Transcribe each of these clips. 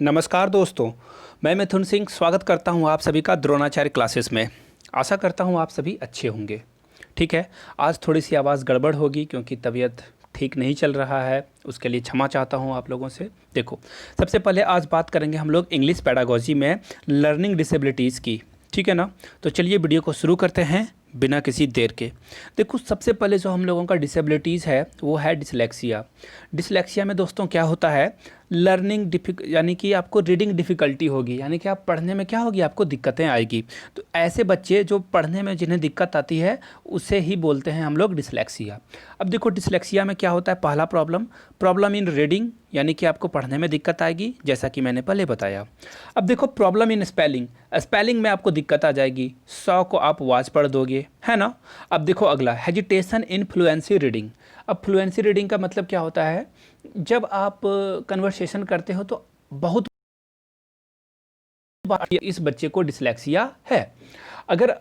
नमस्कार दोस्तों, मैं मिथुन सिंह स्वागत करता हूं आप सभी का द्रोणाचार्य क्लासेस में। आशा करता हूं आप सभी अच्छे होंगे। ठीक है, आज थोड़ी सी आवाज़ गड़बड़ होगी क्योंकि तबीयत ठीक नहीं चल रहा है, उसके लिए क्षमा चाहता हूं आप लोगों से। देखो, सबसे पहले आज बात करेंगे हम लोग इंग्लिश पेडागोजी में लर्निंग डिसेबिलिटीज़ की। ठीक है ना, तो चलिए वीडियो को शुरू करते हैं बिना किसी देर के। देखो, सबसे पहले जो हम लोगों का डिसेबिलिटीज़ है वो है डिसलेक्सिया। डिसलेक्सिया में दोस्तों क्या होता है, लर्निंग यानी कि आपको रीडिंग डिफ़िकल्टी होगी, यानी कि आप पढ़ने में क्या होगी, आपको दिक्कतें आएगी। तो ऐसे बच्चे जो पढ़ने में जिन्हें दिक्कत आती है उसे ही बोलते हैं हम लोग डिसलेक्सिया। अब देखो, डिसलेक्सिया में क्या होता है, पहला प्रॉब्लम इन रीडिंग, यानी कि आपको पढ़ने में दिक्कत आएगी, जैसा कि मैंने पहले बताया। अब देखो, प्रॉब्लम इन स्पेलिंग में आपको दिक्कत आ जाएगी, 100 को आप वाच पढ़ दोगे, है ना। अब देखो अगला, हेजिटेशन इन फ्लुएंसी रीडिंग। अब फ्लुएंसी रीडिंग का मतलब क्या होता है, जब आप कन्वर्सेशन करते हो तो बहुत बार इस बच्चे को डिसलेक्सिया है। अगर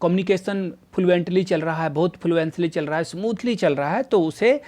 कम्युनिकेशन फ्लुएंटली चल रहा है, बहुत फ्लुएंटली चल रहा है, स्मूथली चल रहा है, तो उसे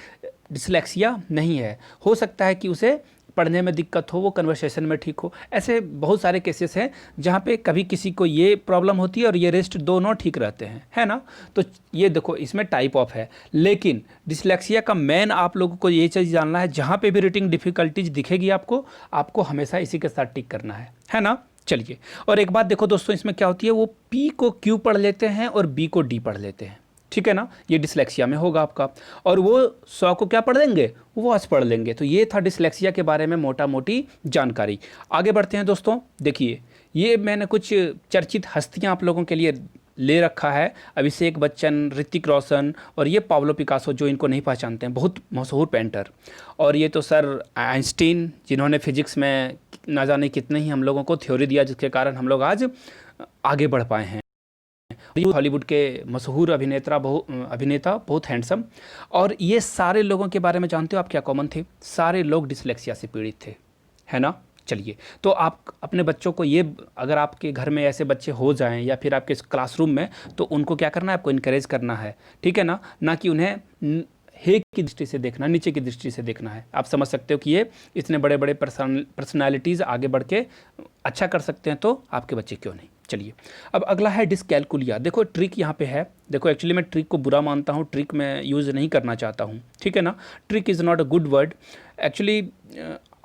डिसलेक्सिया नहीं है। हो सकता है कि उसे पढ़ने में दिक्कत हो, वो कन्वर्सेशन में ठीक हो। ऐसे बहुत सारे केसेस हैं जहाँ पे कभी किसी को ये प्रॉब्लम होती है और ये रेस्ट दोनों ठीक रहते हैं, है ना। तो ये देखो, इसमें टाइप ऑफ है, लेकिन डिसलेक्सिया का मेन आप लोगों को ये चीज़ जानना है, जहाँ पे भी रीडिंग डिफ़िकल्टीज दिखेगी आपको हमेशा इसी के साथ टिक करना है ना। चलिए, और एक बात देखो दोस्तों, इसमें क्या होती है, वो पी को क्यू पढ़ लेते हैं और बी को डी पढ़ लेते हैं। ठीक है ना, ये डिसलेक्सिया में होगा आपका। और वो 100 को क्या पढ़ लेंगे, वो आज पढ़ लेंगे। तो ये था डिसलेक्सिया के बारे में मोटा मोटी जानकारी। आगे बढ़ते हैं दोस्तों। देखिए, ये मैंने कुछ चर्चित हस्तियां आप लोगों के लिए ले रखा है, अभिषेक बच्चन, ऋतिक रोशन और ये पाब्लो पिकासो, जो इनको नहीं पहचानते हैं, बहुत मशहूर पेंटर। और ये तो सर आइंस्टीन, जिन्होंने फिजिक्स में ना जाने कितने ही हम लोगों को थ्योरी दिया, जिसके कारण हम लोग आज आगे बढ़ पाए हैं। हॉलीवुड के मशहूर अभिनेता, बहुत हैंडसम। और ये सारे लोगों के बारे में जानते हो आप, क्या कॉमन थे, सारे लोग डिसलेक्सिया से पीड़ित थे, है ना। चलिए, तो आप अपने बच्चों को ये, अगर आपके घर में ऐसे बच्चे हो जाएं या फिर आपके क्लासरूम में, तो उनको क्या करना है, आपको इनकरेज करना है। ठीक है ना कि उन्हें हे की दृष्टि से देखना, नीचे की दृष्टि से देखना है। आप समझ सकते हो कि ये इतने बड़े बड़े पर्सनालिटीज़ आगे बढ़ के अच्छा कर सकते हैं, तो आपके बच्चे क्यों नहीं। चलिए, अब अगला है डिसकैलकुलिया। देखो, ट्रिक यहाँ पे है। देखो, एक्चुअली मैं ट्रिक को बुरा मानता हूँ, ट्रिक मैं यूज़ नहीं करना चाहता हूँ। ठीक है ना, trick is not a good word. Actually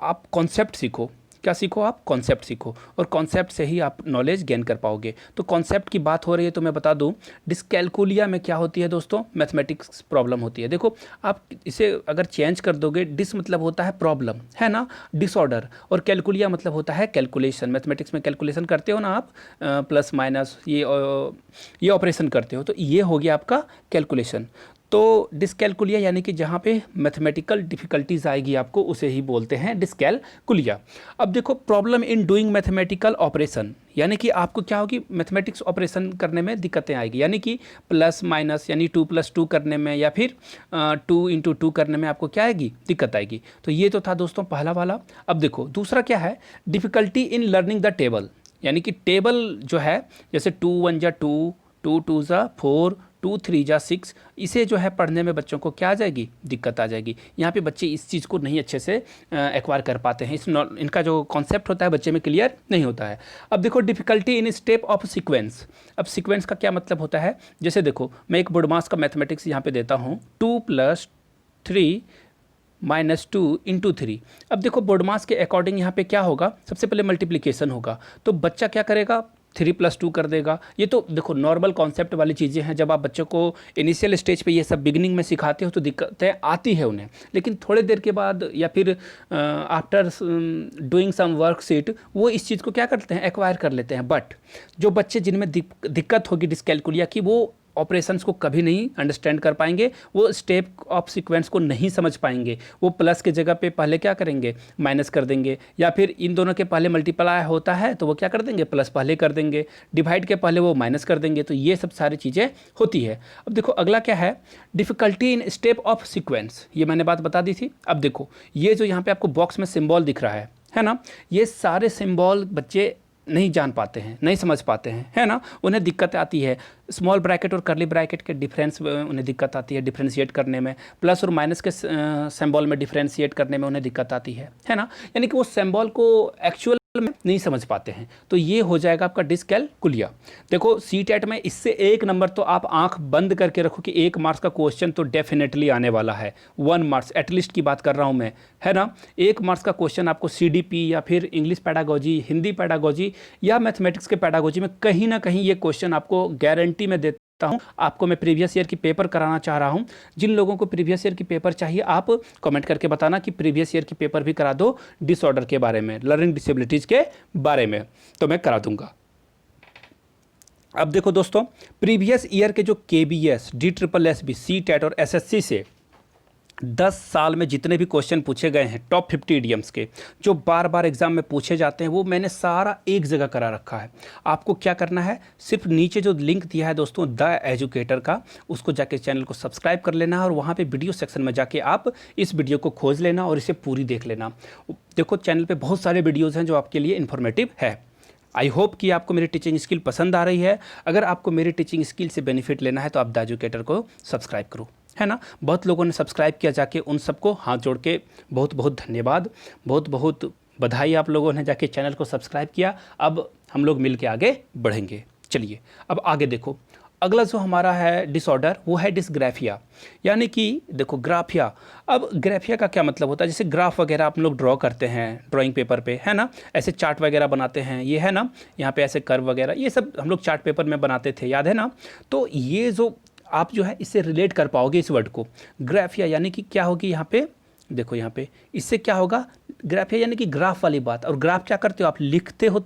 आप कॉन्सेप्ट सीखो। क्या सीखो आप, कॉन्सेप्ट सीखो, और कॉन्सेप्ट से ही आप नॉलेज गेन कर पाओगे। तो कॉन्सेप्ट की बात हो रही है, तो मैं बता दूं, डिसकैलकुलिया में क्या होती है दोस्तों, मैथमेटिक्स प्रॉब्लम होती है। देखो, आप इसे अगर चेंज कर दोगे, डिस मतलब होता है प्रॉब्लम, है ना, डिसऑर्डर, और कैलकुलिया मतलब होता है कैलकुलेशन। मैथमेटिक्स में कैलकुलेशन करते हो ना आप, प्लस माइनस, ये ऑपरेशन करते हो, तो ये हो गया आपका कैलकुलेशन। तो डिसकैलकुलिया यानी कि जहाँ पे मैथमेटिकल डिफ़िकल्टीज आएगी आपको, उसे ही बोलते हैं डिसकैलकुलिया। अब देखो, problem in doing mathematical operation, यानी कि आपको क्या होगी, मैथमेटिक्स ऑपरेशन करने में दिक्कतें आएगी, यानी कि प्लस माइनस, यानी 2+2 करने में, या फिर 2 × 2 करने में आपको क्या आएगी, दिक्कत आएगी। तो ये तो था दोस्तों पहला वाला। अब देखो, दूसरा क्या है, difficulty in learning the table, यानी कि टेबल जो है, जैसे 2 × 1 = 2, 2 × 2 = 4, 2 × 3 = 6, इसे जो है पढ़ने में बच्चों को क्या आ जाएगी, दिक्कत आ जाएगी। यहाँ पे बच्चे इस चीज़ को नहीं अच्छे से एक्वायर कर पाते हैं, इनका जो कॉन्सेप्ट होता है बच्चे में क्लियर नहीं होता है। अब देखो, difficulty in step of sequence. अब सीक्वेंस का क्या मतलब होता है, जैसे देखो, मैं एक बोर्डमास का मैथमेटिक्स यहाँ पे देता हूँ, 2 + 3 - 2 × 3। अब देखो, बोर्डमास के अकॉर्डिंग यहाँ पे क्या होगा, सबसे पहले मल्टीप्लिकेशन होगा, तो बच्चा क्या करेगा, 3+2 कर देगा। ये तो देखो नॉर्मल कॉन्सेप्ट वाली चीज़ें हैं, जब आप बच्चों को इनिशियल स्टेज पे ये सब बिगिनिंग में सिखाते हो तो दिक्कतें आती है उन्हें, लेकिन थोड़े देर के बाद या फिर आफ्टर डूइंग सम वर्कशीट वो इस चीज़ को क्या करते हैं, एक्वायर कर लेते हैं। बट जो बच्चे जिनमें दिक्कत होगी डिसकैलकुलिया की, वो ऑपरेशंस को कभी नहीं अंडरस्टैंड कर पाएंगे, वो स्टेप ऑफ सीक्वेंस को नहीं समझ पाएंगे। वो प्लस के जगह पे पहले क्या करेंगे, माइनस कर देंगे, या फिर इन दोनों के पहले मल्टीप्लाई होता है तो वो क्या कर देंगे, प्लस पहले कर देंगे, डिवाइड के पहले वो माइनस कर देंगे। तो ये सब सारी चीज़ें होती है। अब देखो, अगला क्या है, difficulty in step of sequence, ये मैंने बात बता दी थी। अब देखो, ये जो यहाँ पे आपको बॉक्स में सिम्बॉल दिख रहा है ना, ये सारे सिम्बॉल बच्चे नहीं जान पाते हैं, नहीं समझ पाते हैं, है ना, उन्हें दिक्कत आती है। स्मॉल ब्रैकेट और करली ब्रैकेट के डिफरेंस उन्हें दिक्कत आती है डिफ्रेंशिएट करने में, प्लस और माइनस के सिंबल में डिफ्रेंशिएट करने में उन्हें दिक्कत आती है ना, यानी कि वो सिंबल को एक्चुअल में नहीं समझ पाते हैं। तो ये हो जाएगा आपका डिसकैलकुलिया। देखो सीटेट में इससे 1 नंबर तो आप आंख बंद करके रखो कि 1 मार्क्स का क्वेश्चन तो डेफिनेटली आने वाला है, 1 मार्क्स एटलीस्ट की बात कर रहा हूं मैं, है ना। 1 मार्क्स का क्वेश्चन आपको सीडीपी या फिर इंग्लिश पैडागोजी, हिंदी पैडागोजी या मैथमेटिक्स के पैडागोजी में कहीं ना कहीं ये क्वेश्चन आपको गारंटी में देता हूं। आपको मैं प्रीवियस ईयर की पेपर कराना चाह रहा हूं। जिन लोगों को प्रीवियस ईयर की पेपर चाहिए आप कमेंट करके बताना कि प्रीवियस ईयर की पेपर भी करा दो डिसऑर्डर के बारे में, लर्निंग डिसेबिलिटीज के बारे में, तो मैं करा दूंगा। अब देखो दोस्तों, प्रीवियस ईयर के जो केबीएस, DSSB, सीटेट और एसएससी से 10 साल में जितने भी क्वेश्चन पूछे गए हैं टॉप 50 इडियम्स के, जो बार बार एग्जाम में पूछे जाते हैं, वो मैंने सारा एक जगह करा रखा है। आपको क्या करना है, सिर्फ नीचे जो लिंक दिया है दोस्तों द एजुकेटर का, उसको जाके चैनल को सब्सक्राइब कर लेना है और वहाँ पे वीडियो सेक्शन में जाके आप इस वीडियो को खोज लेना और इसे पूरी देख लेना। देखो चैनल पर बहुत सारे वीडियोज़ हैं जो आपके लिए इन्फॉर्मेटिव है। आई होप कि आपको मेरी टीचिंग स्किल पसंद आ रही है। अगर आपको मेरी टीचिंग स्किल से बेनिफिट लेना है तो आप द एजुकेटर को सब्सक्राइब करो, है ना। बहुत लोगों ने सब्सक्राइब किया, जाके उन सबको हाथ जोड़ के बहुत बहुत धन्यवाद, बहुत बहुत बधाई। आप लोगों ने जाके चैनल को सब्सक्राइब किया। अब हम लोग मिल के आगे बढ़ेंगे। चलिए अब आगे देखो, अगला जो हमारा है डिसऑर्डर वो है डिसग्राफिया, यानी कि देखो ग्राफिया। अब ग्राफिया का क्या मतलब होता है, जैसे ग्राफ वगैरह आप लोग ड्रॉ करते हैं ड्राइंग पेपर पे, है ना, ऐसे चार्ट वगैरह बनाते हैं, ये है ना, यहाँ पे ऐसे कर्व वगैरह ये सब हम लोग चार्ट पेपर में बनाते थे, याद है ना। तो ये जो आप जो है इससे रिलेट कर पाओगे इस वर्ड को, ग्राफिया, यानी कि क्या होगी यहाँ पे, देखो यहाँ पे इससे क्या होगा, ग्राफिया यानी कि ग्राफ वाली बात। और ग्राफ क्या करते हो आप, लिखते हो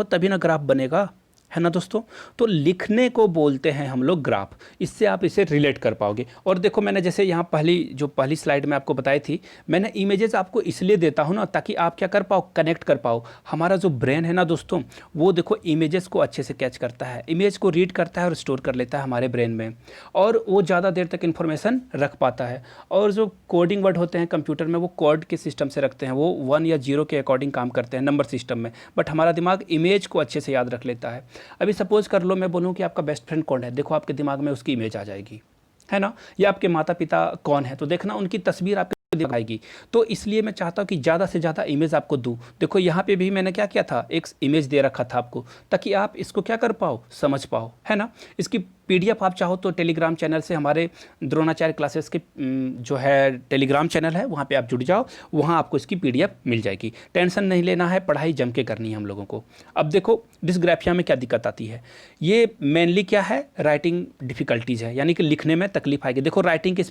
तभी ना ग्राफ बनेगा, है ना दोस्तों। तो लिखने को बोलते हैं हम लोग ग्राफ, इससे आप इसे रिलेट कर पाओगे। और देखो मैंने जैसे यहाँ पहली स्लाइड में आपको बताई थी, मैंने इमेजेस आपको इसलिए देता हूँ ना ताकि आप क्या कर पाओ, कनेक्ट कर पाओ। हमारा जो ब्रेन है ना दोस्तों, वो देखो इमेजेस को अच्छे से कैच करता है, इमेज को रीड करता है और स्टोर कर लेता है हमारे ब्रेन में, और वो ज़्यादा देर तक इन्फॉर्मेशन रख पाता है। और जो कोडिंग वर्ड होते हैं कंप्यूटर में, वो कोड के सिस्टम से रखते हैं, वो 1 या 0 के अकॉर्डिंग काम करते हैं नंबर सिस्टम में, बट हमारा दिमाग इमेज को अच्छे से याद रख लेता है। अभी सपोज कर लो मैं बोलूं कि आपका बेस्ट फ्रेंड कौन है, देखो आपके दिमाग में उसकी इमेज आ जाएगी, है ना। या आपके माता पिता कौन है, तो देखना उनकी तस्वीर आपके दिमाग आएगी। तो इसलिए मैं चाहता हूं कि ज़्यादा से ज़्यादा इमेज आपको दूं। देखो यहाँ पे भी मैंने क्या किया था, एक इमेज दे रखा था आपको, ताकि आप इसको क्या कर पाओ, समझ पाओ, है ना। इसकी PDF आप चाहो तो टेलीग्राम चैनल से, हमारे द्रोणाचार्य क्लासेस के जो है टेलीग्राम चैनल है, वहाँ पे आप जुड़ जाओ, वहाँ आपको इसकी PDF मिल जाएगी। टेंशन नहीं लेना है, पढ़ाई जम के करनी है हम लोगों को। अब देखो डिसग्राफिया में क्या दिक्कत आती है, ये मेनली क्या है, राइटिंग डिफ़िकल्टीज़ है, यानी कि लिखने में तकलीफ आएगी। देखो राइटिंग की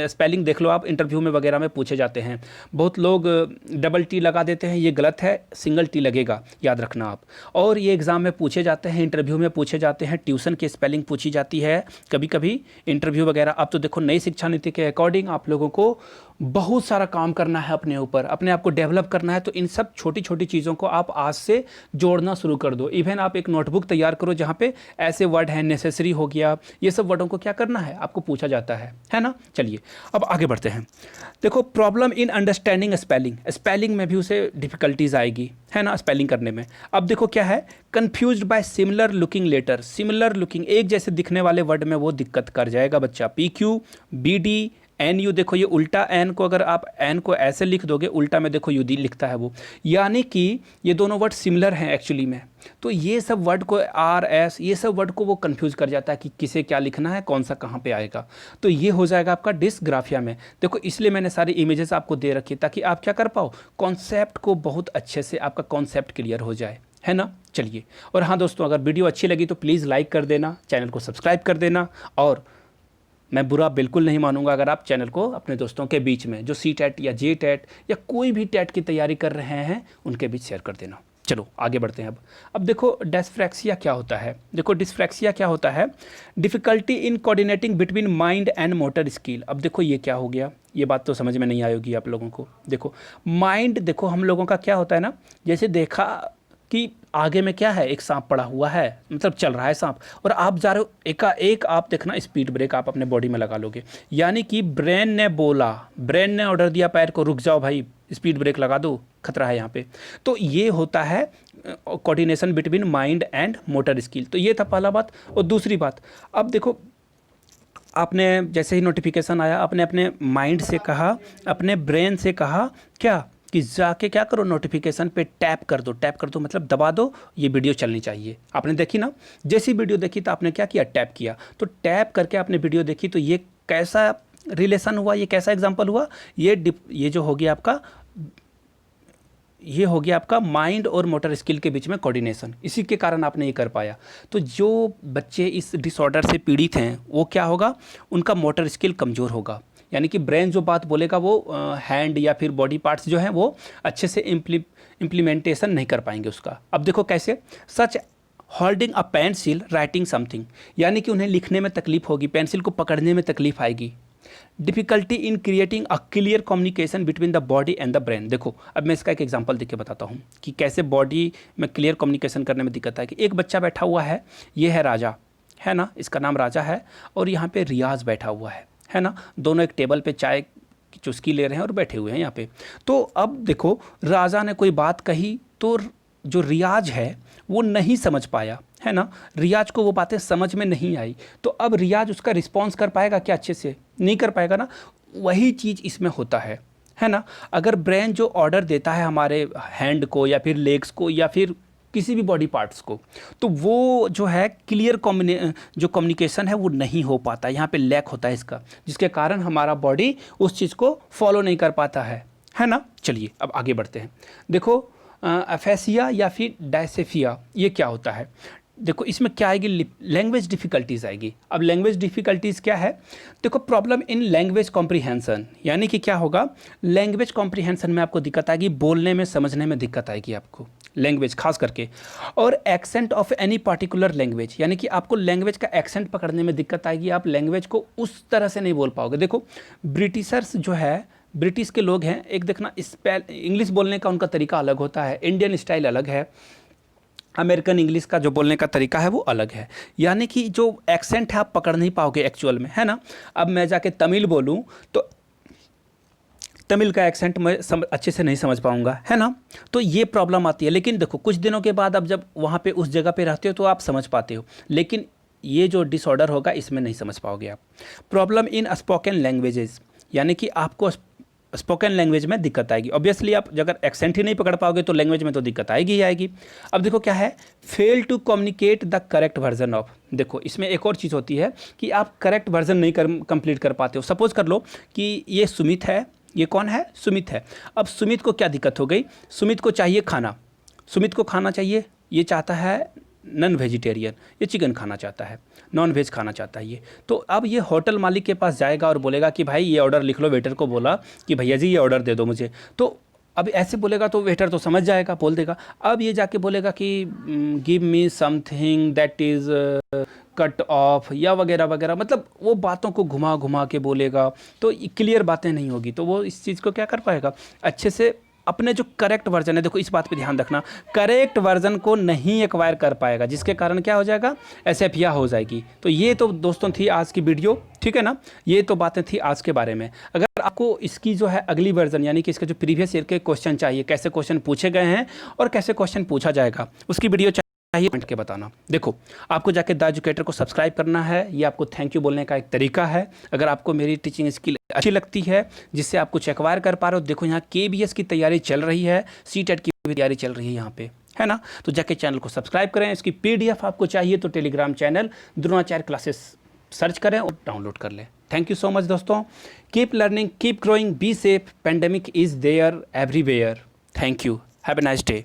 स्पेलिंग देख लो आप, इंटरव्यू में वगैरह में पूछे जाते हैं। बहुत लोग डबल टी लगा देते हैं, ये गलत है, सिंगल टी लगेगा, याद रखना आप। और ये एग्ज़ाम में पूछे जाते हैं, इंटरव्यू में पूछे जाते हैं, ट्यूशन की स्पेलिंग पूछी जाती है कभी कभी इंटरव्यू वगैरह। अब तो देखो नई शिक्षा नीति के अकॉर्डिंग आप लोगों को बहुत सारा काम करना है, अपने ऊपर अपने आप को डेवलप करना है। तो इन सब छोटी छोटी चीज़ों को आप आज से जोड़ना शुरू कर दो। इवन आप एक नोटबुक तैयार करो जहाँ पे ऐसे वर्ड हैं, नेसेसरी हो गया, ये सब वर्डों को क्या करना है, आपको पूछा जाता है ना। चलिए अब आगे बढ़ते हैं। देखो problem in understanding spelling, spelling में भी उसे डिफ़िकल्टीज आएगी, है ना, स्पेलिंग करने में। अब देखो क्या है, confused by similar looking letter, similar looking एक जैसे दिखने वाले वर्ड में वो दिक्कत कर जाएगा बच्चा। PQ BD NU, देखो ये उल्टा एन को, अगर आप एन को ऐसे लिख दोगे, उल्टा में देखो UD लिखता है वो, यानी कि ये दोनों वर्ड सिमिलर हैं एक्चुअली में। तो ये सब वर्ड को RS, ये सब वर्ड को वो कंफ्यूज कर जाता है कि किसे क्या लिखना है, कौन सा कहाँ पे आएगा। तो ये हो जाएगा आपका डिसग्राफिया में। देखो इसलिए मैंने सारी इमेजेस आपको दे रखी ताकि आप क्या कर पाओ, कॉन्सेप्ट को बहुत अच्छे से, आपका कॉन्सेप्ट क्लियर हो जाए, है ना। चलिए, और हाँ दोस्तों, अगर वीडियो अच्छी लगी तो प्लीज़ लाइक कर देना, चैनल को सब्सक्राइब कर देना। और मैं बुरा बिल्कुल नहीं मानूंगा अगर आप चैनल को अपने दोस्तों के बीच में, जो CTET या JTET या कोई भी टेट की तैयारी कर रहे हैं, उनके बीच शेयर कर देना। चलो आगे बढ़ते हैं। अब देखो डिस्फ्रैक्सिया क्या होता है। देखो डिस्फ्रैक्सिया क्या होता है, difficulty in coordinating between mind and motor skill. अब देखो ये क्या हो गया, ये बात तो समझ में नहीं आई होगी आप लोगों को। देखो माइंड, देखो हम लोगों का क्या होता है ना, जैसे देखा कि आगे में क्या है, एक सांप पड़ा हुआ है, मतलब चल रहा है सांप, और आप जा रहे हो एकाएक, आप देखना स्पीड ब्रेक आप अपने बॉडी में लगा लोगे। यानी कि ब्रेन ने बोला, ब्रेन ने ऑर्डर दिया पैर को, रुक जाओ भाई, स्पीड ब्रेक लगा दो, खतरा है यहाँ पे। तो ये होता है coordination between mind and motor skill. तो ये था पहला बात। और दूसरी बात, अब देखो आपने जैसे ही नोटिफिकेशन आया, आपने अपने माइंड से कहा, अपने ब्रेन से कहा क्या, कि जाके क्या करो, नोटिफिकेशन पे टैप कर दो। टैप कर दो मतलब दबा दो, ये वीडियो चलनी चाहिए। आपने देखी ना, जैसी वीडियो देखी तो आपने क्या किया, टैप किया। तो टैप करके आपने वीडियो देखी, तो ये कैसा रिलेशन हुआ, ये कैसा एग्जाम्पल हुआ, ये जो हो गया आपका, ये हो गया आपका माइंड और मोटर स्किल के बीच में कोऑर्डिनेशन, इसी के कारण आपने ये कर पाया। तो जो बच्चे इस डिसऑर्डर से पीड़ित हैं, वो क्या होगा, उनका मोटर स्किल कमज़ोर होगा। यानी कि ब्रेन जो बात बोलेगा वो हैंड या फिर बॉडी पार्ट्स जो हैं वो अच्छे से इम्प्लीमेंटेशन नहीं कर पाएंगे उसका। अब देखो कैसे, such holding a pencil writing something, यानी कि उन्हें लिखने में तकलीफ होगी, पेंसिल को पकड़ने में तकलीफ आएगी। Difficulty in creating a clear communication between the body and the brain. देखो अब मैं इसका एक एग्जांपल देके बताता हूँ कि कैसे बॉडी में क्लियर कम्युनिकेशन करने में दिक्कत है। कि एक बच्चा बैठा हुआ है, ये है राजा, है ना, इसका नाम राजा है, और यहाँ पे रियाज बैठा हुआ है ना, दोनों एक टेबल पे चाय की चुस्की ले रहे हैं और बैठे हुए हैं यहाँ पे। तो अब देखो राजा ने कोई बात कही, तो जो रियाज है वो नहीं समझ पाया, है ना, रियाज को वो बातें समझ में नहीं आई। तो अब रियाज उसका रिस्पॉन्स कर पाएगा क्या, अच्छे से नहीं कर पाएगा ना। वही चीज़ इसमें होता है ना। अगर ब्रेन जो ऑर्डर देता है हमारे हैंड को या फिर लेग्स को या फिर किसी भी बॉडी पार्ट्स को, तो वो जो है क्लियर जो कम्युनिकेशन है वो नहीं हो पाता, यहाँ पे लैक होता है इसका, जिसके कारण हमारा बॉडी उस चीज़ को फॉलो नहीं कर पाता है ना। चलिए अब आगे बढ़ते हैं। देखो एफेसिया या फिर डायसेफिया, ये क्या होता है, देखो इसमें क्या आएगी, लैंग्वेज डिफ़िकल्टीज़ आएगी। अब लैंग्वेज डिफ़िकल्टीज़ क्या है, देखो प्रॉब्लम इन लैंग्वेज कॉम्प्रीहेंसन, यानी कि क्या होगा, लैंग्वेज कॉम्प्रीहेंसन में आपको दिक्कत आएगी, बोलने में समझने में दिक्कत आएगी आपको, लैंग्वेज खास करके। और accent of any particular language, यानी कि आपको लैंग्वेज का एक्सेंट पकड़ने में दिक्कत आएगी, आप लैंग्वेज को उस तरह से नहीं बोल पाओगे। देखो ब्रिटिशर्स जो है, ब्रिटिश के लोग हैं, एक देखना इंग्लिश बोलने का उनका तरीका अलग होता है, इंडियन स्टाइल अलग है, अमेरिकन इंग्लिश का जो बोलने का तरीका है वो अलग है। यानी कि जो एक्सेंट है आप पकड़ नहीं पाओगे एक्चुअल में, है ना। अब मैं जाके तमिल बोलूँ तो तमिल का एक्सेंट मैं अच्छे से नहीं समझ पाऊंगा, है ना। तो ये प्रॉब्लम आती है। लेकिन देखो कुछ दिनों के बाद अब जब वहाँ पे उस जगह पे रहते हो तो आप समझ पाते हो, लेकिन ये जो डिसऑर्डर होगा इसमें नहीं समझ पाओगे आप। प्रॉब्लम इन स्पोकन लैंग्वेजेस, यानी कि आपको स्पोकन लैंग्वेज में दिक्कत आएगी। ऑब्वियसली आप अगर एक्सेंट ही नहीं पकड़ पाओगे तो लैंग्वेज में तो दिक्कत आएगी ही आएगी। अब देखो क्या है, fail to communicate the correct version of, देखो इसमें एक और चीज़ होती है कि आप करेक्ट वर्जन नहीं कंप्लीट कर पाते हो। सपोज कर लो कि ये सुमित है, ये कौन है, सुमित है। अब सुमित को क्या दिक्कत हो गई, सुमित को चाहिए खाना, सुमित को खाना चाहिए, ये चाहता है नॉन वेजिटेरियन, ये चिकन खाना चाहता है, नॉन वेज खाना चाहता है ये। तो अब ये होटल मालिक के पास जाएगा और बोलेगा कि भाई ये ऑर्डर लिख लो, वेटर को बोला कि भैया जी ये ऑर्डर दे दो मुझे। तो अब ऐसे बोलेगा तो वेटर तो समझ जाएगा, बोल देगा। अब ये जाके बोलेगा कि give me something that is cut off या वगैरह वगैरह, मतलब वो बातों को घुमा घुमा के बोलेगा, तो क्लियर बातें नहीं होगी, तो वो इस चीज़ को क्या कर पाएगा, अच्छे से अपने जो करेक्ट वर्जन है, देखो इस बात पे ध्यान रखना, करेक्ट वर्जन को नहीं एक्वायर कर पाएगा, जिसके कारण क्या हो जाएगा, एसेफिया हो जाएगी। तो ये तो दोस्तों थी आज की वीडियो, ठीक है ना, ये तो बातें थी आज के बारे में। अगर आपको इसकी जो है अगली वर्जन, यानी कि इसका जो प्रीवियस ईयर के क्वेश्चन चाहिए, कैसे क्वेश्चन पूछे गए हैं और कैसे क्वेश्चन पूछा जाएगा, उसकी वीडियो चाहिए कमेंट के बताना। देखो आपको जाके द एजुकेटर को सब्सक्राइब करना है, ये आपको थैंक यू बोलने का एक तरीका है। अगर आपको मेरी टीचिंग स्किल अच्छी लगती है, जिससे आप कुछ एक्वायर कर पा रहे हो, देखो यहाँ KBS की तैयारी चल रही है, CTET की भी तैयारी चल रही है यहाँ पे, है ना। तो जाके चैनल को सब्सक्राइब करें। इसकी PDF आपको चाहिए तो Telegram channel Dronacharya classes search करें और डाउनलोड कर लें। थैंक यू सो मच दोस्तों, keep learning, keep growing, be safe, pandemic is there everywhere. Thank you, have a nice day.